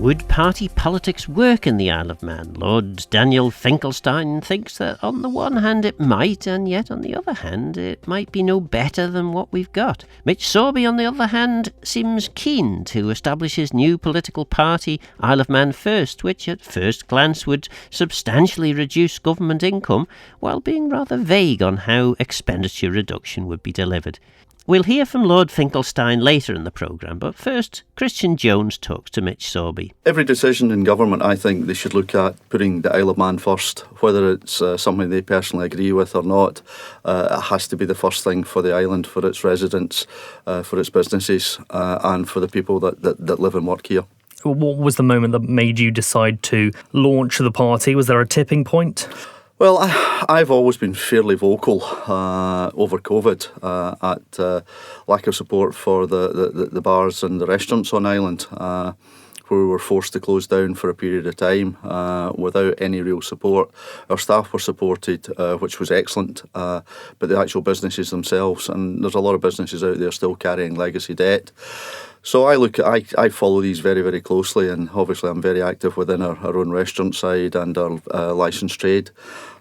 Would party politics work in the Isle of Man? Lord Daniel Finkelstein thinks that on the one hand it might, and yet on the other hand it might be no better than what we've got. Mitch Sorbie, on the other hand, seems keen to establish his new political party, Isle of Man First, which at first glance would substantially reduce government income, while being rather vague on how expenditure reduction would be delivered. We'll hear from Lord Finkelstein later in the programme, but first, Christian Jones talks to Mitch Sorbie. Every decision in government, I think they should look at putting the Isle of Man first. Whether it's something they personally agree with or not, it has to be the first thing for the island, for its residents, for its businesses, and for the people that live and work here. What was the moment that made you decide to launch the party? Was there a tipping point? Well, I've always been fairly vocal over COVID at lack of support for the bars and the restaurants on island, where we were forced to close down for a period of time without any real support. Our staff were supported, which was excellent, but the actual businesses themselves, and there's a lot of businesses out there still carrying legacy debt. So I follow these very, very closely, and obviously I'm very active within our own restaurant side and our licensed trade.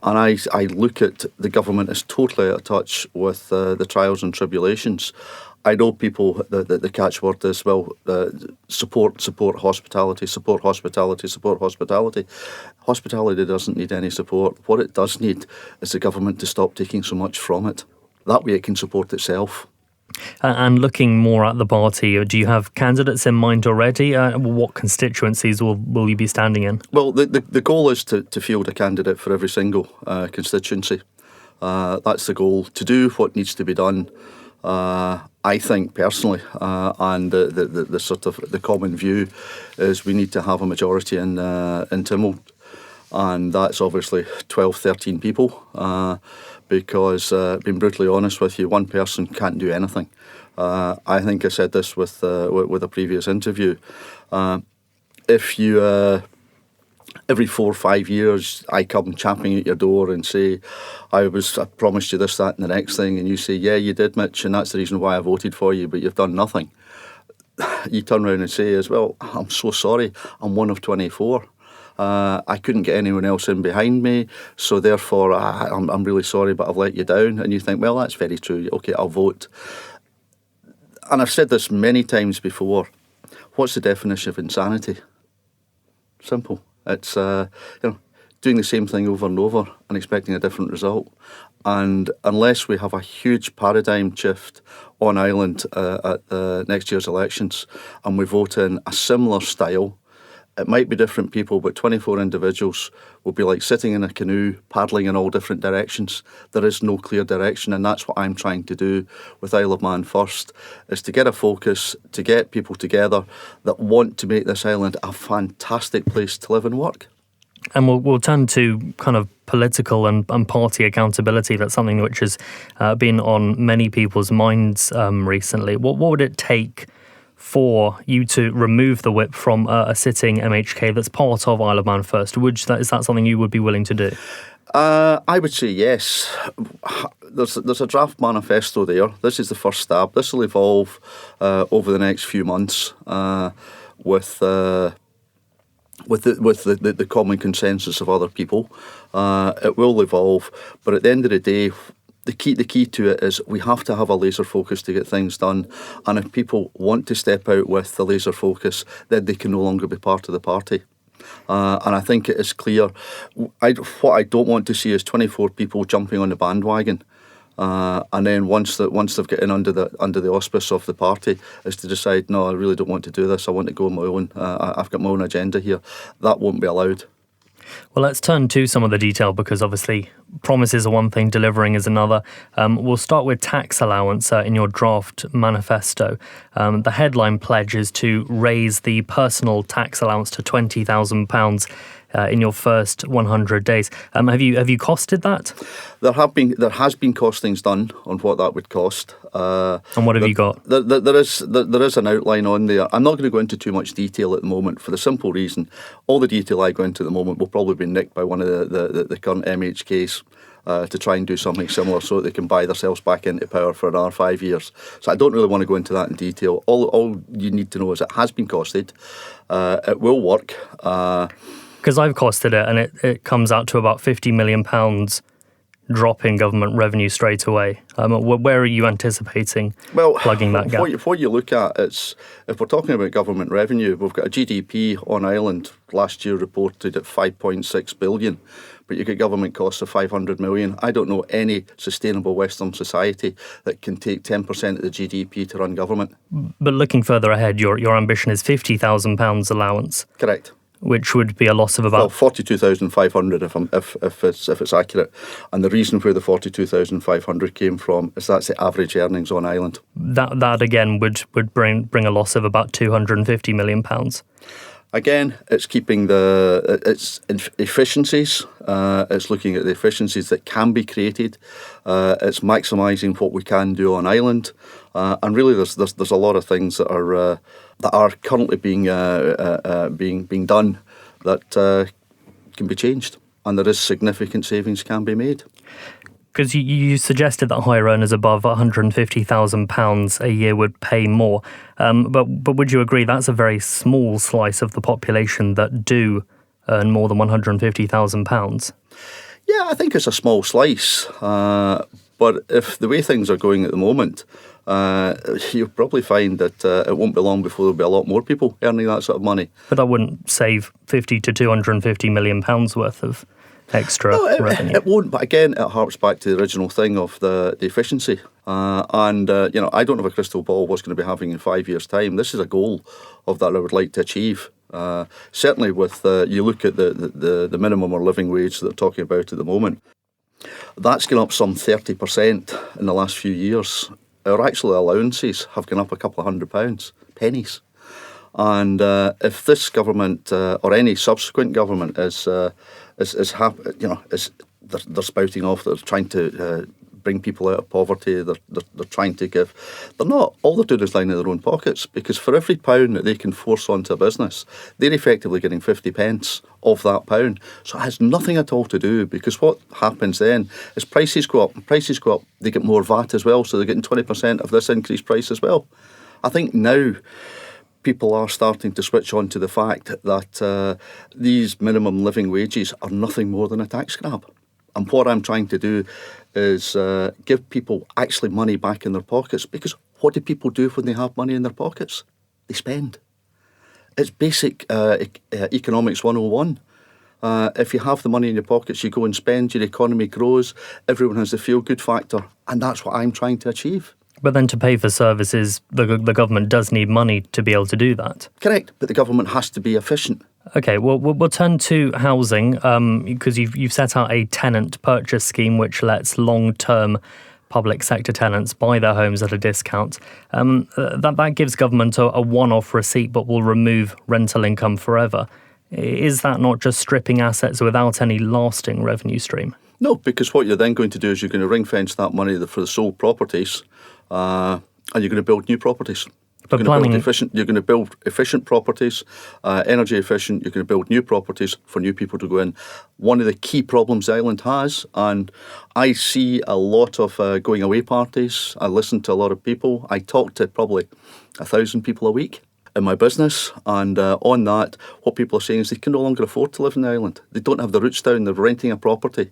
And I look at the government as totally out of touch with the trials and tribulations. I know people, the catchword is, support hospitality, support hospitality, support hospitality. Hospitality doesn't need any support. What it does need is the government to stop taking so much from it. That way it can support itself. And looking more at the party, do you have candidates in mind already? What constituencies will you be standing in? Well, the goal is to field a candidate for every single constituency. That's the goal, to do what needs to be done. I think personally, and the sort of the common view is we need to have a majority in Tynwald, and that's obviously 12, 13 people. Because, being brutally honest with you, one person can't do anything. I think I said this with a previous interview. If you every 4 or 5 years I come champing at your door and say, I promised you this, that and the next thing, and you say, yeah, you did, Mitch, and that's the reason why I voted for you, but you've done nothing. You turn around and say as well, I'm so sorry, I'm one of 24. I couldn't get anyone else in behind me, so therefore I'm really sorry, but I've let you down. And you think, well, that's very true. Okay, I'll vote. And I've said this many times before. What's the definition of insanity? Simple. It's doing the same thing over and over and expecting a different result. And unless we have a huge paradigm shift on island at next year's elections, and we vote in a similar style, it might be different people, but 24 individuals will be like sitting in a canoe, paddling in all different directions. There is no clear direction, and that's what I'm trying to do with Isle of Man First, is to get a focus, to get people together that want to make this island a fantastic place to live and work. And we'll turn to kind of political and party accountability. That's something which has been on many people's minds recently. What would it take for you to remove the whip from a sitting MHK that's part of Isle of Man First? Is that something you would be willing to do? I would say yes. There's a draft manifesto there. This is the first stab. This will evolve over the next few months with the common consensus of other people. It will evolve, but at the end of the day, the key to it is we have to have a laser focus to get things done. And if people want to step out with the laser focus, then they can no longer be part of the party. And I think it is clear. What I don't want to see is 24 people jumping on the bandwagon. And then once they've got in under the auspice of the party, is to decide, no, I really don't want to do this. I want to go on my own. I've got my own agenda here. That won't be allowed. Well, let's turn to some of the detail, because obviously promises are one thing, delivering is another. We'll start with tax allowance in your draft manifesto. The headline pledge is to raise the personal tax allowance to £20,000 in your first 100 days. Have you costed that? There has been costings done on what that would cost. And what have you got? There is an outline on there. I'm not going to go into too much detail at the moment, for the simple reason all the detail I go into at the moment will probably be nicked by one of the current MHKs. to try and do something similar so that they can buy themselves back into power for another 5 years. So I don't really want to go into that in detail. All you need to know is it has been costed. It will work. Because I've costed it, and it comes out to about £50 million drop in government revenue straight away. Where are you anticipating plugging that gap? What you look at is, if we're talking about government revenue, we've got a GDP on Ireland last year reported at 5.6 billion, but you get government costs of 500 million. I don't know any sustainable Western society that can take 10% of the GDP to run government. But looking further ahead, your ambition is £50,000 allowance. Correct. Which would be a loss of about 42,500 if it's accurate. And the reason where the 42,500 came from is that's the average earnings on Ireland. That again would bring a loss of about £250 million. Again, it's keeping it's efficiencies. It's looking at the efficiencies that can be created. It's maximising what we can do on Ireland, and really, there's a lot of things that are currently being done that can be changed, and there is significant savings can be made. Because you suggested that higher earners above £150,000 a year would pay more, but would you agree that's a very small slice of the population that do earn more than £150,000? Yeah, I think it's a small slice, but if the way things are going at the moment, you'll probably find that it won't be long before there'll be a lot more people earning that sort of money. But that wouldn't save £50 to £250 million worth of extra revenue. It won't, but again, it harps back to the original thing of the efficiency. I don't have a crystal ball what's going to be happening in 5 years' time. This is a goal of that I would like to achieve. Certainly with, you look at the minimum or living wage that they're talking about at the moment, that's gone up some 30% in the last few years. Our actual allowances have gone up a couple of £100, pennies. And if this government or any subsequent government they're spouting off, they're trying to bring people out of poverty, they're trying to give. They're not. All they're doing is lining their own pockets, because for every pound that they can force onto a business, they're effectively getting 50 pence of that pound. So it has nothing at all to do, because what happens then is prices go up. Prices go up, they get more VAT as well, so they're getting 20% of this increased price as well. I think now people are starting to switch on to the fact that these minimum living wages are nothing more than a tax grab. And what I'm trying to do is give people actually money back in their pockets, because what do people do when they have money in their pockets? They spend. It's basic economics 101. If you have the money in your pockets, you go and spend, your economy grows, everyone has the feel-good factor, and that's what I'm trying to achieve. But then to pay for services, the government does need money to be able to do that. Correct, but the government has to be efficient. Okay, well, we'll turn to housing, because you've set out a tenant purchase scheme which lets long-term public sector tenants buy their homes at a discount. That gives government a one-off receipt but will remove rental income forever. Is that not just stripping assets without any lasting revenue stream? No, because what you're then going to do is you're going to ring-fence that money for the sold properties, and you're going to build new properties. You're going to build efficient properties, energy efficient. You're going to build new properties for new people to go in. One of the key problems the island has, and I see a lot of going away parties. I listen to a lot of people. I talk to probably 1,000 people a week in my business, and on that, what people are saying is they can no longer afford to live in the island. They don't have the roots down, they're renting a property,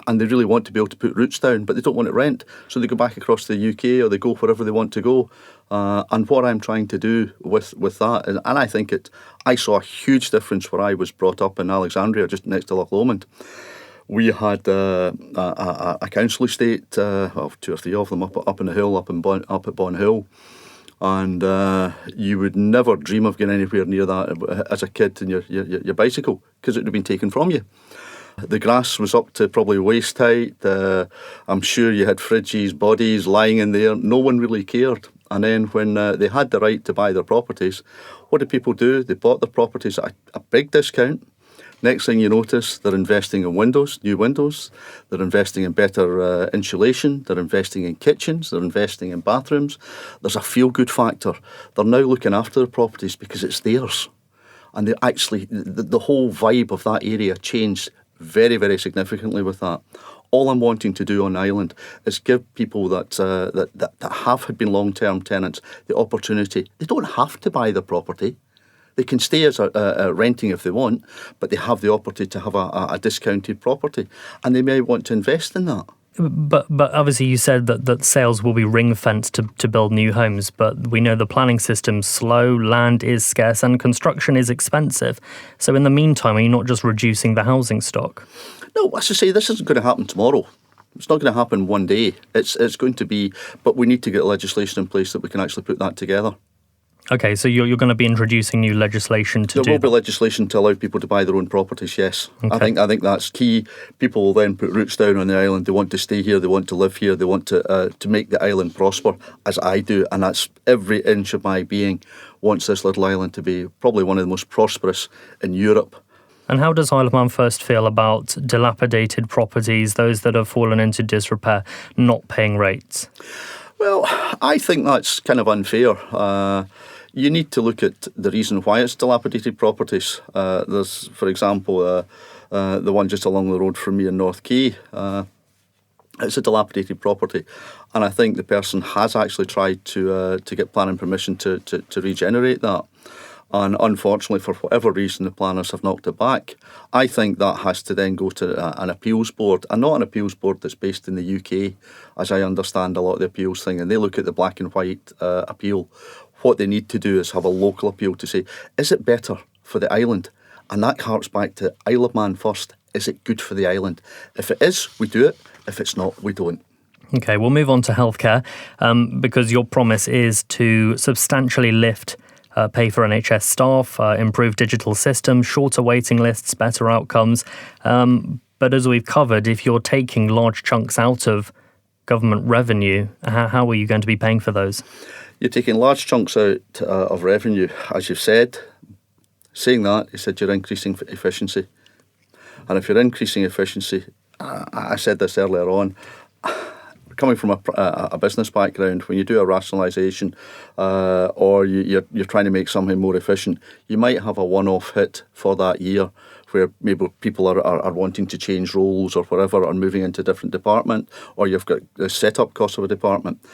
and they really want to be able to put roots down, but they don't want to rent, so they go back across to the UK or they go wherever they want to go. And what I'm trying to do with that, and I think I saw a huge difference where I was brought up in Alexandria, just next to Loch Lomond. We had a council estate, of 2 or 3 of them up in the hill, up at Bon Hill. And you would never dream of getting anywhere near that as a kid in your bicycle, because it would have been taken from you. The grass was up to probably waist height. I'm sure you had fridges, bodies lying in there. No one really cared. And then when they had the right to buy their properties, what did people do? They bought their properties at a big discount. Next thing you notice, they're investing in windows, new windows. They're investing in better insulation. They're investing in kitchens. They're investing in bathrooms. There's a feel-good factor. They're now looking after their properties because it's theirs. And they actually, the whole vibe of that area changed very, very significantly with that. All I'm wanting to do on the island is give people that have been long-term tenants the opportunity. They don't have to buy the property. They can stay as renting if they want, but they have the opportunity to have a discounted property, and they may want to invest in that. But obviously you said that sales will be ring-fenced to build new homes, but we know the planning system's slow, land is scarce, and construction is expensive. So in the meantime, are you not just reducing the housing stock? No, as I say, this isn't going to happen tomorrow. It's not going to happen one day. It's going to be, but we need to get legislation in place that we can actually put that together. Okay, so you're going to be introducing new legislation to do There will be legislation to allow people to buy their own properties, yes. Okay. I think that's key. People will then put roots down on the island. They want to stay here, they want to live here, they want to make the island prosper, as I do, and that's every inch of my being wants this little island to be probably one of the most prosperous in Europe. And how does Isle of Man First feel about dilapidated properties, those that have fallen into disrepair, not paying rates? Well, I think that's kind of unfair. You need to look at the reason why it's dilapidated properties. There's, for example, the one just along the road from me in North Quay. It's a dilapidated property, and I think the person has actually tried to get planning permission to regenerate that. And unfortunately, for whatever reason, the planners have knocked it back. I think that has to then go to an appeals board, and not an appeals board that's based in the UK, as I understand a lot of the appeals thing, and they look at the black and white appeal. What they need to do is have a local appeal to say, is it better for the island? And that harks back to Isle of Man First. Is it good for the island? If it is, we do it. If it's not, we don't. Okay, we'll move on to healthcare, because your promise is to substantially lift pay for NHS staff, improve digital systems, shorter waiting lists, better outcomes. But as we've covered, if you're taking large chunks out of government revenue, how are you going to be paying for those? You're taking large chunks out of revenue, as you've said. Saying that, you said you're increasing efficiency. And if you're increasing efficiency, I said this earlier on, coming from a business background, when you do a rationalisation or you're trying to make something more efficient, you might have a one-off hit for that year where maybe people are wanting to change roles or whatever, or moving into a different department, or you've got the set-up cost of a department.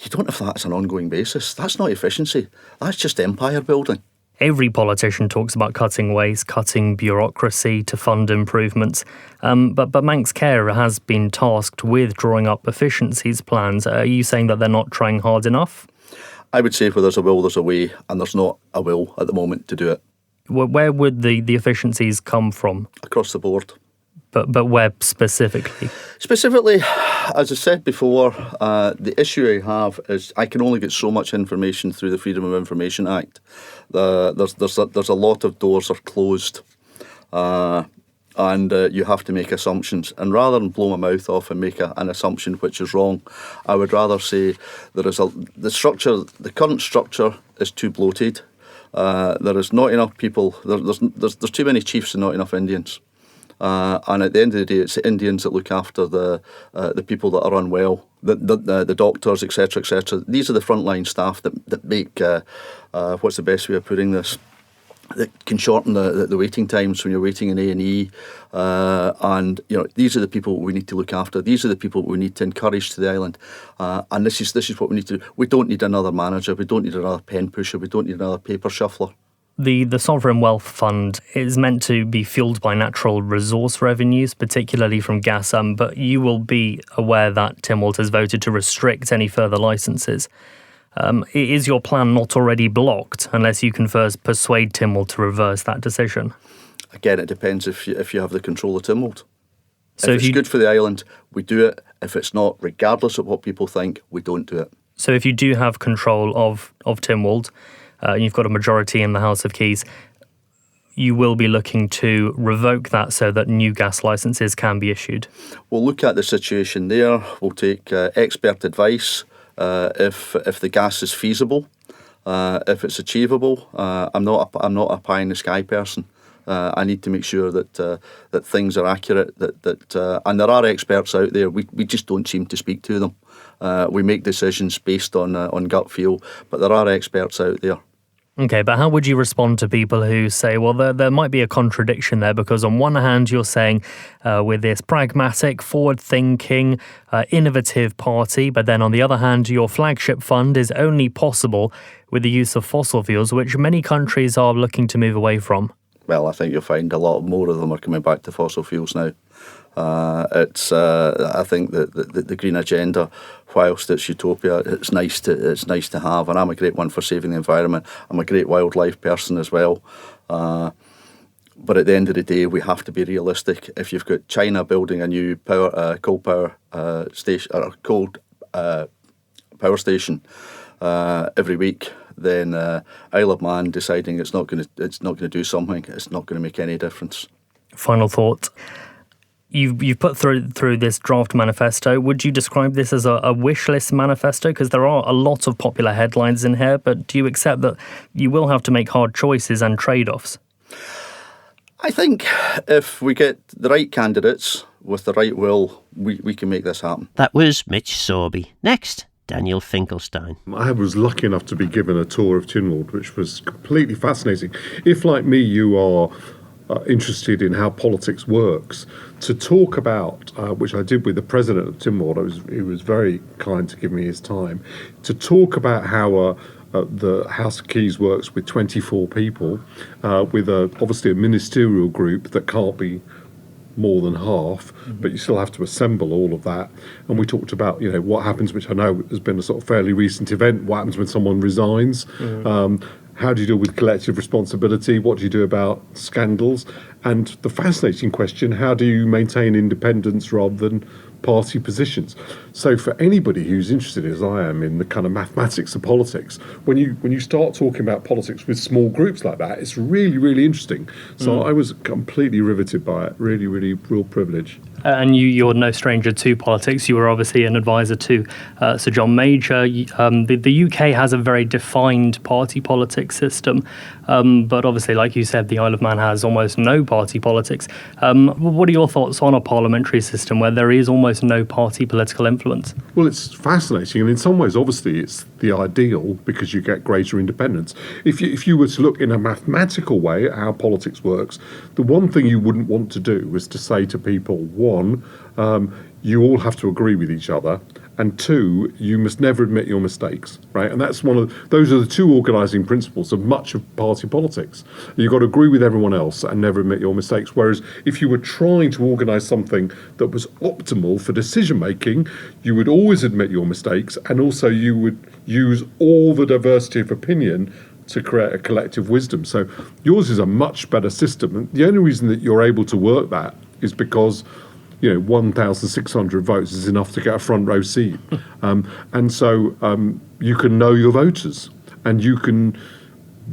You don't have that as an ongoing basis. That's not efficiency. That's just empire building. Every politician talks about cutting waste, cutting bureaucracy to fund improvements. But Manx Care has been tasked with drawing up efficiencies plans. Are you saying that they're not trying hard enough? I would say where there's a will, there's a way, and there's not a will at the moment to do it. Where would the efficiencies come from? Across the board. But where specifically? Specifically, as I said before, the issue I have is I can only get so much information through the Freedom of Information Act. There's a lot of doors are closed, and you have to make assumptions. And rather than blow my mouth off and make an assumption which is wrong, I would rather say the current structure is too bloated. There is not enough people. There's too many chiefs and not enough Indians. And at the end of the day, it's the Indians that look after the people that are unwell, the doctors, etc., etc. These are the frontline staff that make, what's the best way of putting this, that can shorten the waiting times when you're waiting in A&E. And these are the people we need to look after. These are the people we need to encourage to the island. And this is what we need to do. We don't need another manager. We don't need another pen pusher. We don't need another paper shuffler. The Sovereign Wealth Fund is meant to be fueled by natural resource revenues, particularly from gas, but you will be aware that Tynwald has voted to restrict any further licences. Is your plan not already blocked unless you can first persuade Tynwald to reverse that decision? Again, it depends if you have the control of Tynwald. So if it's good for the island, we do it. If it's not, regardless of what people think, we don't do it. So if you do have control of Tynwald, you've got a majority in the House of Keys, you will be looking to revoke that so that new gas licences can be issued? We'll look at the situation there. We'll take expert advice if the gas is feasible, if it's achievable. I'm not a pie in the sky person. I need to make sure that things are accurate. And there are experts out there. We just don't seem to speak to them. We make decisions based on gut feel, but there are experts out there. Okay, but how would you respond to people who say, well, there might be a contradiction there, because on one hand you're saying we're this pragmatic, forward-thinking, innovative party, but then on the other hand your flagship fund is only possible with the use of fossil fuels, which many countries are looking to move away from? Well, I think you'll find a lot more of them are coming back to fossil fuels now. I think that the green agenda, whilst it's utopia, it's nice to have, and I'm a great one for saving the environment. I'm a great wildlife person as well. But at the end of the day, we have to be realistic. If you've got China building a new coal power station or coal power station every week, then Isle of Man deciding it's not going to do something, it's not going to make any difference. Final thought. You've put through this draft manifesto. Would you describe this as a wish list manifesto? Because there are a lot of popular headlines in here, but do you accept that you will have to make hard choices and trade-offs? I think if we get the right candidates with the right will, we can make this happen. That was Mitch Sorbie. Next, Daniel Finkelstein. I was lucky enough to be given a tour of Tynwald, which was completely fascinating. If, like me, you are interested in how politics works, to talk about, which I did with the president of Tynwald, he was very kind to give me his time, to talk about how the House of Keys works with 24 people, with obviously a ministerial group that can't be more than half, but you still have to assemble all of that. And we talked about, what happens, which I know has been a sort of fairly recent event, what happens when someone resigns. How do you deal with collective responsibility? What do you do about scandals? And the fascinating question, how do you maintain independence rather than party positions? So for anybody who's interested, as I am, in the kind of mathematics of politics, when you start talking about politics with small groups like that, it's really, really interesting. So I was completely riveted by it. Really, really real privilege. And you're no stranger to politics. You were obviously an advisor to Sir John Major. The UK has a very defined party politics system, but obviously, like you said, the Isle of Man has almost no party politics. What are your thoughts on a parliamentary system where there is almost no party political influence? Well, it's fascinating, and in some ways, obviously, it's the ideal because you get greater independence. If you were to look in a mathematical way at how politics works, the one thing you wouldn't want to do was to say to people, one, you all have to agree with each other, and two, you must never admit your mistakes, right? And that's those are the two organising principles of much of party politics. You've got to agree with everyone else and never admit your mistakes. Whereas if you were trying to organise something that was optimal for decision making, you would always admit your mistakes, and also you would use all the diversity of opinion to create a collective wisdom. So yours is a much better system. And the only reason that you're able to work that is because 1,600 votes is enough to get a front row seat. And so you can know your voters, and you can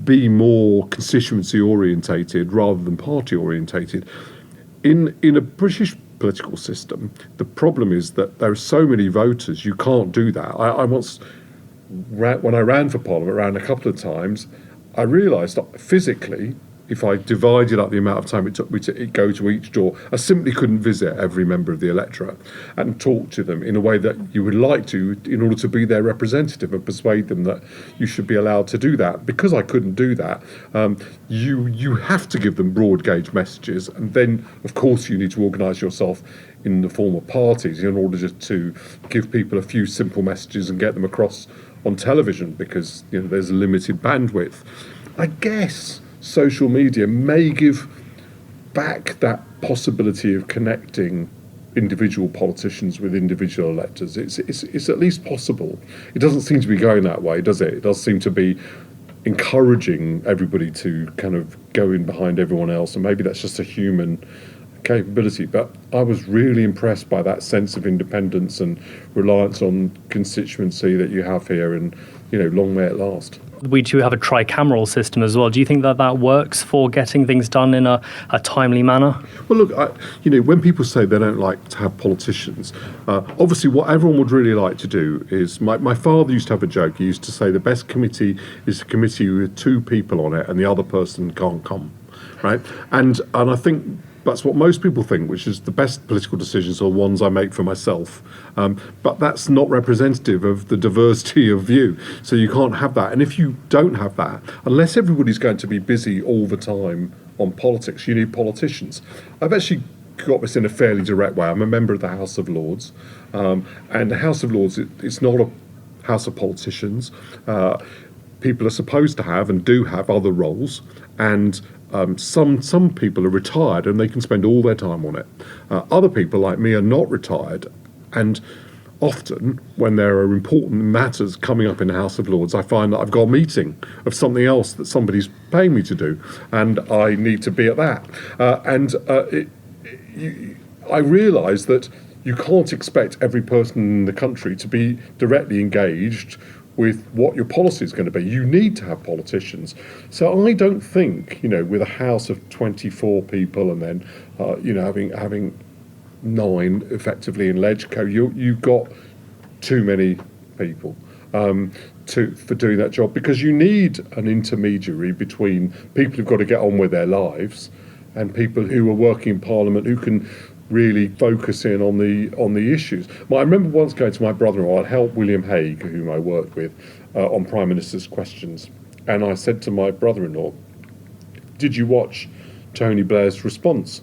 be more constituency orientated rather than party orientated. In a British political system, the problem is that there are so many voters, you can't do that. I once, when I ran for Parliament, ran a couple of times, I realised that physically, if I divided up the amount of time it took me to go to each door, I simply couldn't visit every member of the electorate and talk to them in a way that you would like to in order to be their representative and persuade them that you should be allowed to do that. Because I couldn't do that, you have to give them broad gauge messages, and then, of course, you need to organise yourself in the form of parties in order just to give people a few simple messages and get them across on television, because there's a limited bandwidth. I guess social media may give back that possibility of connecting individual politicians with individual electors. It's at least possible. It doesn't seem to be going that way, does it? It does seem to be encouraging everybody to kind of go in behind everyone else, and maybe that's just a human capability. But I was really impressed by that sense of independence and reliance on constituency that you have here, and long may it last. We do have a tricameral system as well. Do you think that works for getting things done in a timely manner? Well, look, when people say they don't like to have politicians, obviously what everyone would really like to do is, my father used to have a joke. He used to say the best committee is a committee with two people on it and the other person can't come, right? And I think That's what most people think, which is the best political decisions are ones I make for myself. But that's not representative of the diversity of view. So you can't have that. And if you don't have that, unless everybody's going to be busy all the time on politics, you need politicians. I've actually got this in a fairly direct way. I'm a member of the House of Lords. And the House of Lords, it's not a house of politicians. People are supposed to have and do have other roles. And some people are retired and they can spend all their time on it. Other people like me are not retired, and often when there are important matters coming up in the House of Lords, I find that I've got a meeting of something else that somebody's paying me to do, and I need to be at that. I realise that you can't expect every person in the country to be directly engaged with what your policy is going to be. You need to have politicians. So I don't think, with a house of 24 people and then, having 9 effectively in Legco, you've got too many people for doing that job, because you need an intermediary between people who've got to get on with their lives and people who are working in Parliament who can really focus in on the issues. I remember once going to my brother-in-law. I'd helped William Hague, whom I worked with, on Prime Minister's questions, and I said to my brother-in-law, "Did you watch Tony Blair's response?"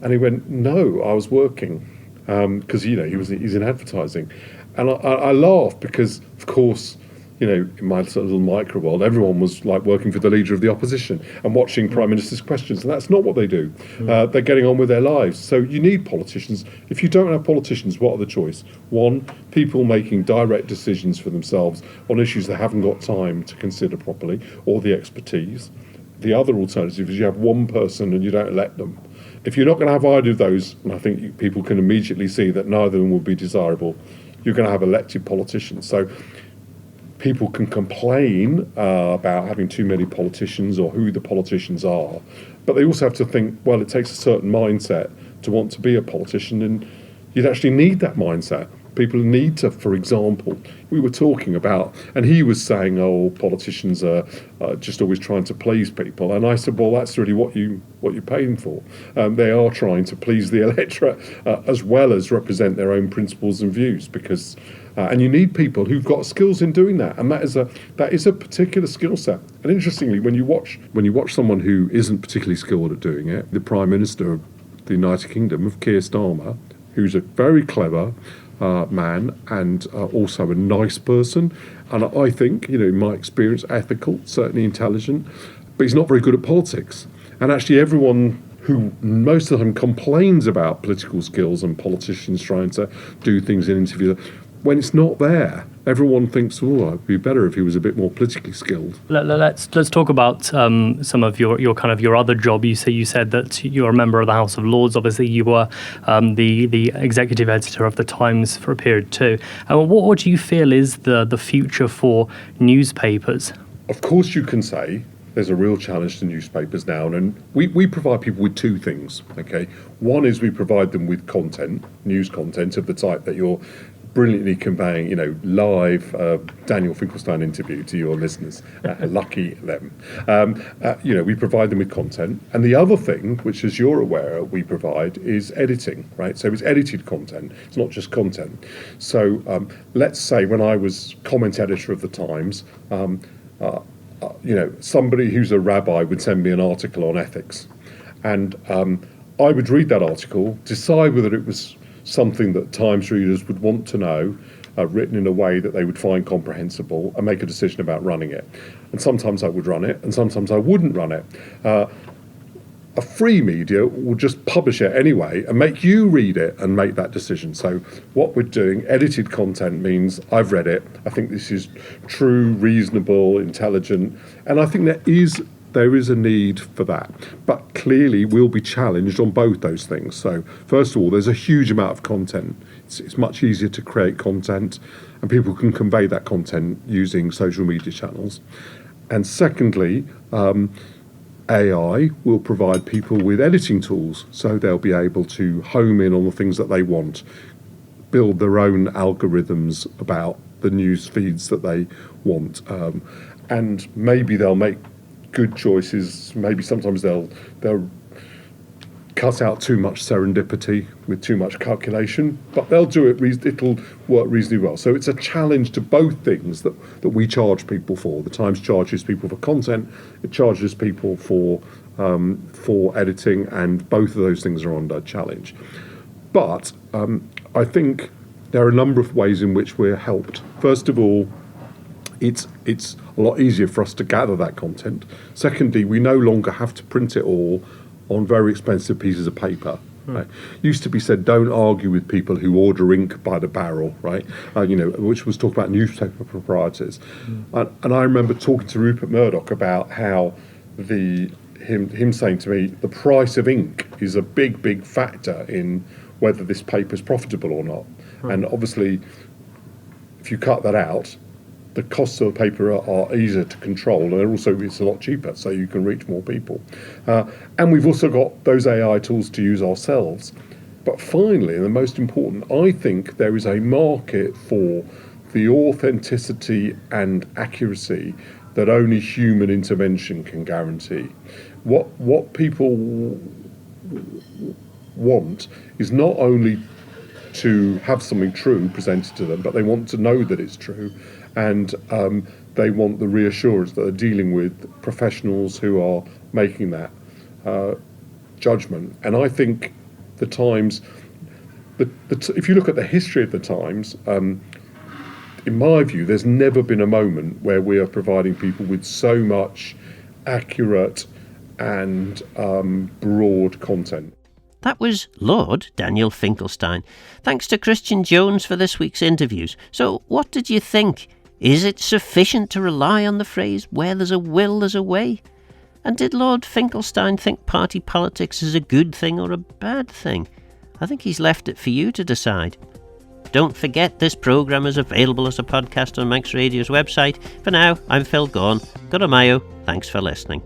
And he went, "No, I was working," because he's in advertising, and I laughed because, of course, in my sort of little micro world, everyone was like working for the leader of the opposition and watching Prime Minister's questions, and that's not what they do. They're getting on with their lives. So you need politicians. If you don't have politicians, what are the choice? One, people making direct decisions for themselves on issues they haven't got time to consider properly, or the expertise. The other alternative is you have one person and you don't elect them. If you're not going to have either of those, and I think people can immediately see that neither of them will be desirable, you're going to have elected politicians. So people can complain about having too many politicians or who the politicians are, but they also have to think, well, it takes a certain mindset to want to be a politician, and you'd actually need that mindset. People need to, for example, we were talking about, and he was saying, politicians are just always trying to please people. And I said, well, that's really what you're paying for. They are trying to please the electorate as well as represent their own principles and views, because and you need people who've got skills in doing that, and that is a particular skill set. And interestingly, when you watch someone who isn't particularly skilled at doing it, the Prime Minister of the United Kingdom, of Keir Starmer, who's a very clever man and also a nice person, and I think, in my experience, ethical, certainly intelligent, but he's not very good at politics. And actually everyone who most of the time complains about political skills and politicians trying to do things in interviews, when it's not there, everyone thinks, it'd be better if he was a bit more politically skilled. Let's talk about some of your kind of your other job. You said that you're a member of the House of Lords. Obviously, you were the executive editor of the Times for a period too. What do you feel is the future for newspapers? Of course, you can say there's a real challenge to newspapers now, and we provide people with two things. Okay, one is we provide them with content, news content of the type that you're brilliantly conveying, live Daniel Finkelstein interview to your listeners. Lucky them. We provide them with content. And the other thing, which as you're aware, we provide is editing, right? So it's edited content. It's not just content. So let's say when I was comment editor of the Times, somebody who's a rabbi would send me an article on ethics. And I would read that article, decide whether it was something that Times readers would want to know, written in a way that they would find comprehensible, and make a decision about running it. And sometimes I would run it, and sometimes I wouldn't run it. A free media will just publish it anyway and make you read it and make that decision. So what we're doing, edited content, means I've read it, I think this is true, reasonable, intelligent, and I think there is a need for that. But clearly we'll be challenged on both those things. So first of all, there's a huge amount of content. It's much easier to create content, and people can convey that content using social media channels. And secondly, AI will provide people with editing tools, so they'll be able to home in on the things that they want, build their own algorithms about the news feeds that they want, and maybe they'll make good choices. Maybe sometimes they'll cut out too much serendipity with too much calculation, but they'll do it. It'll work reasonably well. So it's a challenge to both things that we charge people for. The Times charges people for content, it charges people for editing, and both of those things are under challenge. But I think there are a number of ways in which we're helped. First of all, it's a lot easier for us to gather that content. Secondly, we no longer have to print it all on very expensive pieces of paper. Right? Used to be said, don't argue with people who order ink by the barrel, right? Which was talked about newspaper proprietors. And I remember talking to Rupert Murdoch about how him saying to me, the price of ink is a big factor in whether this paper is profitable or not. And obviously, if you cut that out, the costs of the paper are easier to control, and also it's a lot cheaper, so you can reach more people. And we've also got those AI tools to use ourselves. But finally, and the most important, I think there is a market for the authenticity and accuracy that only human intervention can guarantee. What people want is not only to have something true presented to them, but they want to know that it's true. And they want the reassurance that they're dealing with professionals who are making that judgment. And I think the Times, if you look at the history of the Times, in my view, there's never been a moment where we are providing people with so much accurate and broad content. That was Lord Daniel Finkelstein. Thanks to Christian Jones for this week's interviews. So what did you think? Is it sufficient to rely on the phrase, where there's a will, there's a way? And did Lord Finkelstein think party politics is a good thing or a bad thing? I think he's left it for you to decide. Don't forget this programme is available as a podcast on Manx Radio's website. For now, I'm Phil Gaughan. Go to Mayo. Thanks for listening.